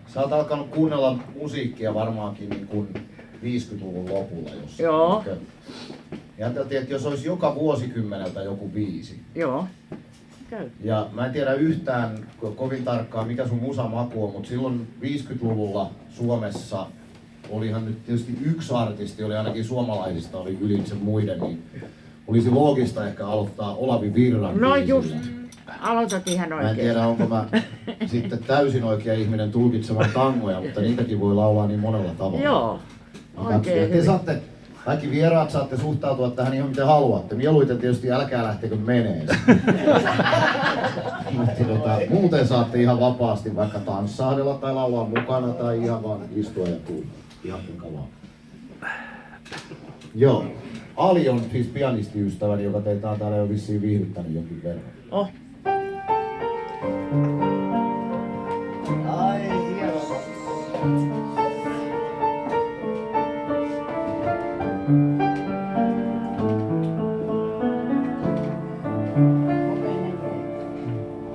Sä oot alkanut kuunnella musiikkia varmaankin niin kuin 50-luvun lopulla jossain. Joo. Ja ajateltiin, että jos olisi joka vuosikymmeneltä joku biisi. Joo. Käy. Ja mä en tiedä yhtään kovin tarkkaan mikä sun musamaku on, mutta silloin 50-luvulla Suomessa olihan nyt tietysti yksi artisti, oli ainakin suomalaisista, oli ylitse muiden, niin olisi loogista ehkä aloittaa Olavi Virran No biisillä. just, aloitat ihan oikein. Mä en tiedä, onko mä sitten täysin oikea ihminen tulkitsemaan tangoja, mutta niitäkin voi laulaa niin monella tavalla. Joo, oikein Te hyvin. saatte, kaikki vieraat saatte suhtautua tähän ihan miten haluatte. Mieluiten tietysti älkää lähtekö menee. Muuten saatte ihan vapaasti vaikka tanssahdella tai laulaa mukana tai ihan vaan istua ja kuunnella. Ihan kuinka vaan. Joo. Ali on siis pianistiystäväni, joka teitä on täällä jo vissiin viihdyttänyt jonkin verran. Oh. Ai hieno.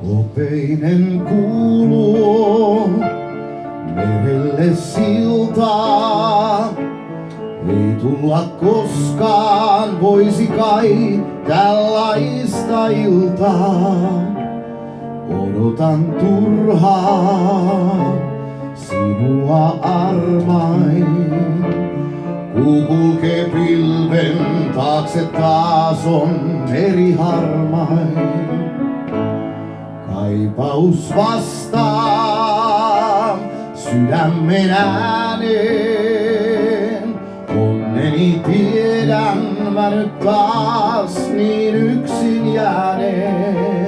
Hopeinen kuuluu merelle siltaa. Ei tulla koskaan, voisi kai tällaista iltaa. Odotan turhaan sinua armain. Kuu kulkee pilven taakse, taas on meri harmain. Kaipaus vastaa sydämen ääneen. Onneni tiedän mä nyt taas niin yksin jääneen.